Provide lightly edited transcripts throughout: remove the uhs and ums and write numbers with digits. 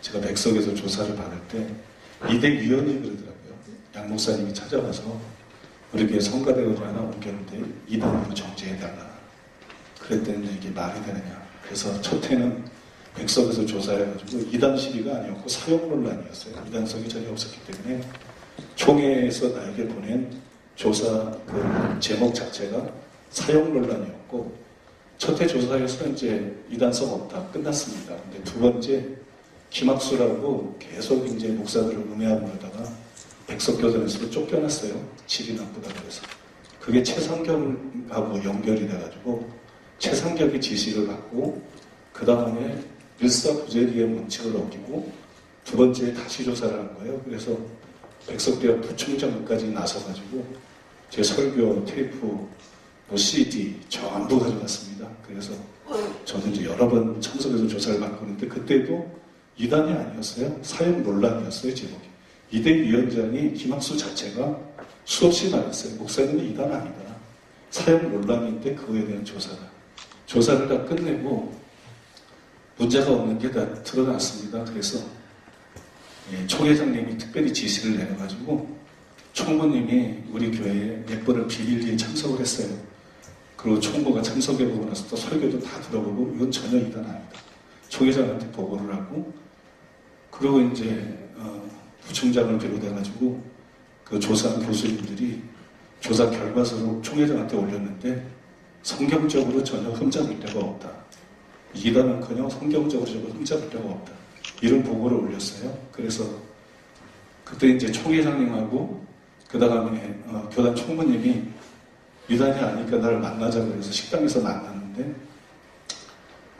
제가 백석에서 조사를 받을 때 이대 위원이 그러더라고요. 양 목사님이 찾아와서 우리 교회 성가대원을 하나 옮겼는데 이단으로 정지해달라. 그랬더니 이게 말이 되느냐. 그래서 첫 해는 백석에서 조사해가지고 이단 시비가 아니었고 사용 논란이었어요. 이단성이 전혀 없었기 때문에 총회에서 나에게 보낸 조사 그 제목 자체가 사용 논란이었고 첫 해 조사에서 이제 이단성 없다 끝났습니다. 근데 두 번째 김학수라고 계속 이제 목사들을 음해하고 그러다가 백석교단에서 쫓겨났어요. 질이 나쁘다 그래서. 그게 최상경하고 연결이 돼가지고 최상경의 지시를 받고 그 다음에 일사부재리의 원칙을 어기고 두 번째에 다시 조사를 한 거예요. 그래서 백석대학 부총장까지 나서가지고 제 설교, 테이프, CD 전부 가져갔습니다. 그래서 저는 이제 여러 번 참석해서 조사를 받고 있는데 그때도 이단이 아니었어요. 사형 논란이었어요. 제목이. 이대 위원장이 김학수 자체가 수없이 말했어요. 목사님은 이단 아니다. 사형 논란인데 그거에 대한 조사다. 조사를 다 끝내고 문제가 없는 게 다 드러났습니다. 그래서 총회장님이 특별히 지시를 내려가지고 총무님이 우리 교회에 몇 번을 비밀리에 참석을 했어요. 그리고 총무가 참석해보고 나서 또 설교도 다 들어보고 이건 전혀 이단 아니다. 총회장한테 보고를 하고 그리고 이제 부총장을 비롯해가지고 그 조사한 교수님들이 조사 결과서를 총회장한테 올렸는데 성경적으로 전혀 흠잡을 데가 없다. 이단은커녕 성경적으로 전혀 흠잡을 데가 없다. 이런 보고를 올렸어요. 그래서 그때 이제 총회장님하고 그 다음에 교단 총무님이 이단이 아니니까 나를 만나자고 해서 식당에서 만났는데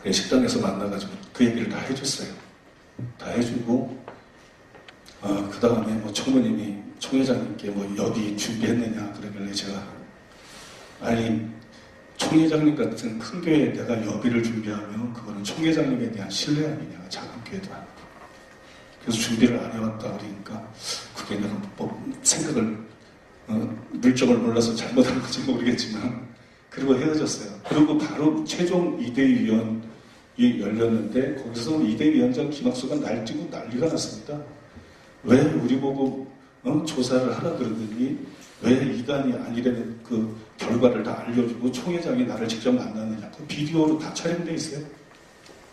그래 식당에서 만나가지고 그 얘기를 다 해줬어요. 다 해주고 그 다음에 뭐 총무님이 총회장님께 뭐 여비 준비했느냐 그러길래 제가 아니 총회장님 같은 큰 교회에 내가 여비를 준비하면 그거는 총회장님에 대한 신뢰 아니냐. 작은 교회도 아니고. 그래서 준비를 안 해왔다 그러니까 그게 내가 뭐 생각을 물정을 몰라서 잘못한 건지 모르겠지만 그리고 헤어졌어요. 그리고 바로 최종 이대위원이 열렸는데 거기서 이대위원장 김학수가 날뛰고 난리가 났습니다. 왜 우리 보고 조사를 하라 그러더니 왜 이단이 아니라는 그 결과를 다 알려주고 총회장이 나를 직접 만났느냐. 그 비디오로 다 촬영돼 있어요.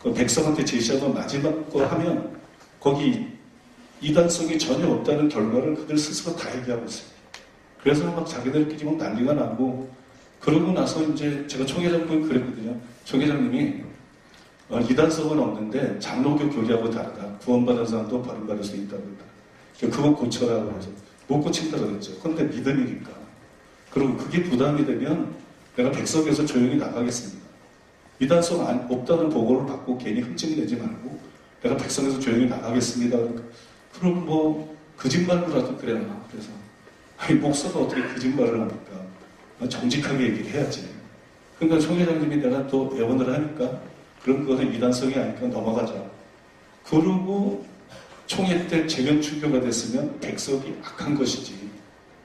그 백성한테 제시하던 마지막 거 하면 거기 이단성이 전혀 없다는 결과를 그들 스스로 다 얘기하고 있어요. 그래서 막 자기들끼리 막 난리가 나고 그러고 나서 이제 제가 총회장님이 그랬거든요. 총회장님이 이단성은 없는데 장로교 교리하고 다르다. 구원받은 사람도 버림받을 수 있다고 그러다. 그거 고쳐라고 해서 못 고친다고 그랬죠. 그런데 믿음이니까. 그리고 그게 부담이 되면 내가 백석에서 조용히 나가겠습니다. 이단성 없다는 보고를 받고 괜히 흠집 내지 말고 내가 백석에서 조용히 나가겠습니다. 그럼 뭐 거짓말로라도 그래야 하나. 그래서 아니 목사가 어떻게 거짓말을 합니까? 정직하게 얘기를 해야지. 그러니까 총회장님이 내가 또 애원을 하니까 그럼 그것은 이단성이 아니까 넘어가자. 그러고 총회 때 재면 출교가 됐으면 백석이 악한 것이지.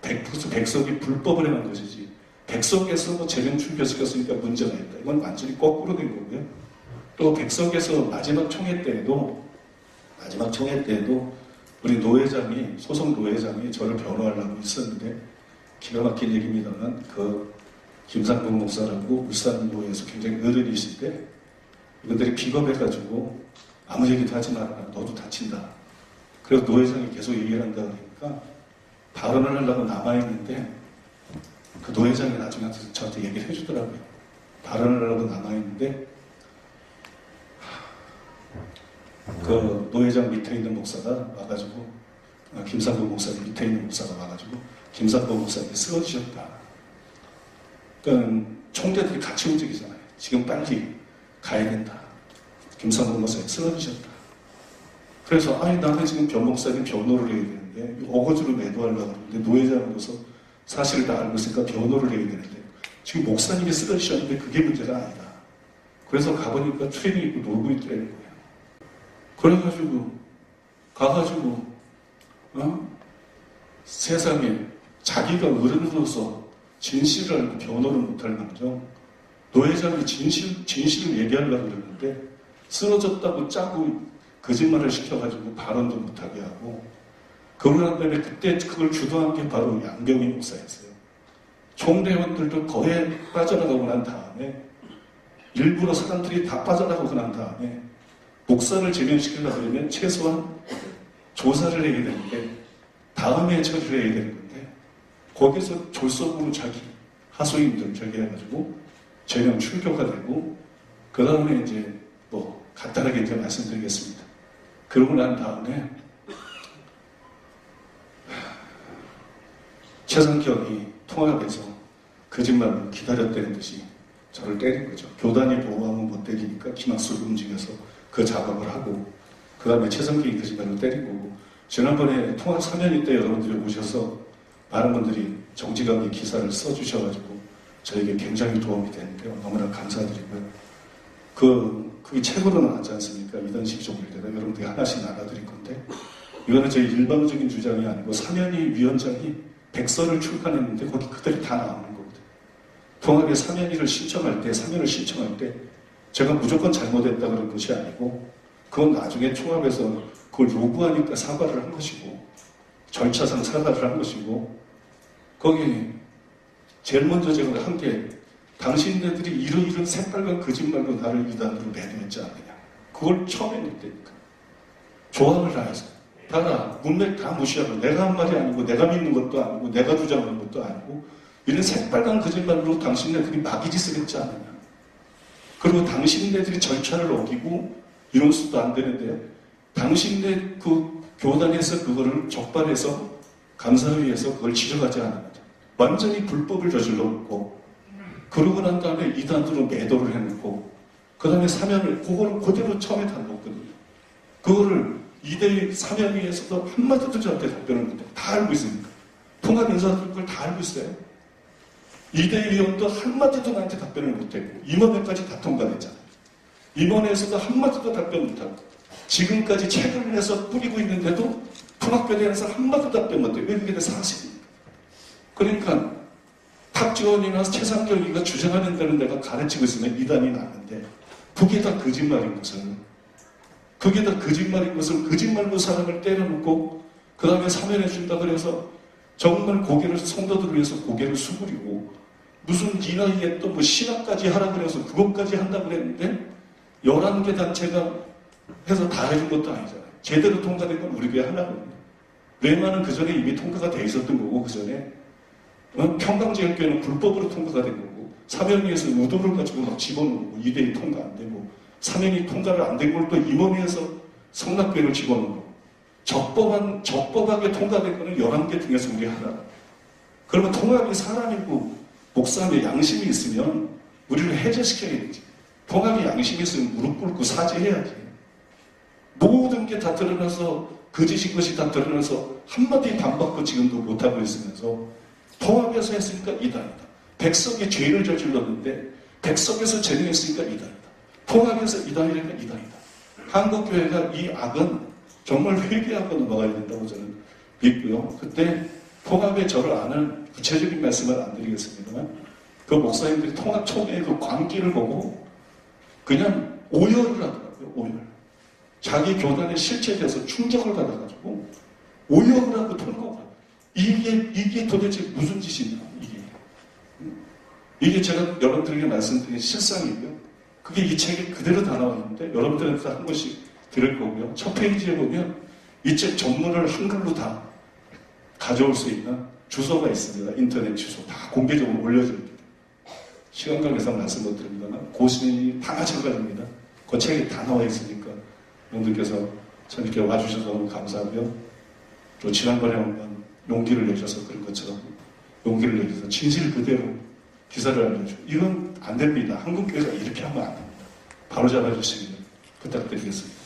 백석이 불법을 행한 것이지. 백석에서 뭐 재면 출교시켰으니까 문제가 있다. 이건 완전히 거꾸로 된 거고요. 또 백석에서 마지막 총회 때에도 우리 노회장이, 소속 노회장이 저를 변호하려고 있었는데 기가 막힌 얘기입니다만 그 김상봉 목사라고 울산노회에서 굉장히 어른이신데 이분들이 비겁해가지고 아무 얘기도 하지 말아라. 너도 다친다. 그래서 노회장이 계속 얘기를 한다 그러니까 발언을 하려고 남아있는데 그 노회장이 나중에 저한테 얘기를 해주더라고요. 발언을 하려고 남아있는데 그 노회장 밑에 있는 목사가 와가지고 김상봉 목사님 밑에 있는 목사가 와가지고 김상봉 목사님이 쓰러지셨다. 그러니까 총대들이 같이 움직이잖아요. 지금 빨리 가야 된다. 김상봉 목사님 쓰러지셨다. 그래서 아니 나는 지금 변 목사님 변호를 해야 되는데 어거지로 매도하려고 하는데 노회장으로서 사실을 다 알고 있으니까 변호를 해야 되는데 지금 목사님이 쓰러지셨는데 그게 문제가 아니다. 그래서 가보니까 트레이닝 입고 놀고 있더라는 거예요. 그래가지고 가가지고 세상에 자기가 어른으로서 진실을 알고 변호를 못할 망정 노회장이 진실을 얘기하려고 그러는데 쓰러졌다고 짜고 거짓말을 시켜가지고 발언도 못하게 하고, 그러고 난 다음에 그때 그걸 주도한 게 바로 양병희 목사였어요. 총대원들도 거에 빠져나가고 난 다음에, 일부러 사람들이 다 빠져나가고 난 다음에 목사를 제명시키려고 그러면 최소한 조사를 해야 되는데 다음에 처리를 해야 되는 건데, 거기서 졸속으로 자기 하소인들 저기 해가지고 제명 출교가 되고, 그 다음에 이제 뭐 간단하게 이제 말씀드리겠습니다. 그러고 난 다음에 최상경이 통합에서 거짓말로 기다렸다는 듯이 저를 때린 거죠. 교단이 보호하면 못 때리니까 기막수를 움직여서 그 작업을 하고, 그 다음에 최상경이 거짓말로 때린 거고, 지난번에 통합 3년이 때 여러분들이 오셔서 많은 분들이 정직하게 기사를 써주셔가지고 저에게 굉장히 도움이 되는데요. 너무나 감사드리고요. 그게 책으로는 나지 않습니까? 이단식 종류대로 여러분들이 하나씩 나눠드릴 건데, 이거는 제 일방적인 주장이 아니고 사면위 위원장이 백서를 출간했는데 거기 그들이 다 나오는 거거든요. 통합의 사면위를 신청할 때, 사면을 신청할 때 제가 무조건 잘못했다 그런 것이 아니고, 그건 나중에 통합에서 그걸 요구하니까 사과를 한 것이고, 절차상 사과를 한 것이고, 거기 제일 먼저 제가 한 게, 당신네들이 이런 새빨간 거짓말로 나를 이단으로 매도했지 않느냐. 그걸 처음 했다니까. 조항을 다 해서. 다 문맥 다 무시하고, 내가 한 말이 아니고, 내가 믿는 것도 아니고, 내가 주장하는 것도 아니고, 이런 새빨간 거짓말로 당신네들이 마귀짓을 했지 않느냐. 그리고 당신네들이 절차를 어기고 이럴 수도 안 되는데, 당신네 그 교단에서 그거를 적발해서 감사위에서 그걸 지적하지 않느냐. 완전히 불법을 저질렀고, 그러고 난 다음에 이단으로 매도를 해놓고, 그 다음에 사면을, 그거를 그대로 처음에 다 놓거든요. 그거를 2대1 사면위에서도 한마디도 저한테 답변을 못해요. 다 알고 있습니다. 통합 인사들 그걸 다 알고 있어요. 2대1 위원도 한마디도 나한테 답변을 못했고, 임원회까지 다 통과됐잖아요. 임원회에서도 한마디도 답변 못하고, 지금까지 책을 내서 뿌리고 있는데도 통합에 대해서 한마디도 답변 못해요. 왜 그게 사실입니까? 그러니까 탁지원이나 최상경이가 주장하는 대로 내가 가르치고 있으면 이단이 나는데, 그게 다 거짓말인 것을, 거짓말로 사람을 때려놓고, 그 다음에 사면해준다 그래서 정말 고개를, 성도들을 위해서 고개를 수그리고, 무슨 이 나이에 또 뭐 신학까지 하라 그래서 그것까지 한다고 그랬는데, 11개 단체가 해서 다 해준 것도 아니잖아요. 제대로 통과된 건 우리 교회 하나거든요. 뇌만은 그 전에 이미 통과가 돼 있었던 거고, 그 전에 평강제일교회는 불법으로 통과가 된 거고, 사면위에서 의도를 가지고 막 집어넣은 거고, 2대1 통과 안 되고, 사면위 통과를 안 된 걸 또 임원회에서 성납교회를 집어넣은 거고, 적법하게 통과된 거는 11개 중에서 우리 하나. 그러면 통합이 사람이고 목사님의 양심이 있으면 우리를 해제시켜야 되지. 통합이 양심이 있으면 무릎 꿇고 사죄해야지. 모든 게 다 드러나서, 거짓인 것이 다 드러나서 한마디 반박도 지금도 못하고 있으면서, 통합에서 했으니까 이단이다. 백석이 죄를 저질렀는데 백석에서 제명했으니까 이단이다. 통합에서 이단이니까 이단이다. 한국교회가 이 악은 정말 회개하고 넘어가야 된다고 저는 믿고요. 그때 통합에 저를 아는 구체적인 말씀을 안 드리겠습니다만, 그 목사님들이 통합 총회의 그 광기를 보고 그냥 오열을 하더라고요. 오열. 자기 교단에 실체돼서 충격을 받아가지고 오열을 하고 통곡을. 이게 도대체 무슨 짓이냐, 이게 제가 여러분들에게 말씀드린 실상이고요. 그게 이 책에 그대로 다 나와 있는데, 여러분들한테 한 번씩 들을 거고요. 첫 페이지에 보면 이 책 전문을 한글로 다 가져올 수 있는 주소가 있습니다. 인터넷 주소 다 공개적으로 올려줍니다. 시간 관계상 말씀 못 드립니다만, 고시민이 다 마찬가지입니다. 그 책에 다 나와 있으니까 여러분들께서 참 이렇게 와주셔서 너무 감사하고요. 또 지난번에 한번 용기를 내셔서 그런 것처럼 용기를 내셔서 진실 그대로 기사를 알려주고, 이건 안 됩니다. 한국교회가 이렇게 하면 안 됩니다. 바로 잡아주시기를 부탁드리겠습니다.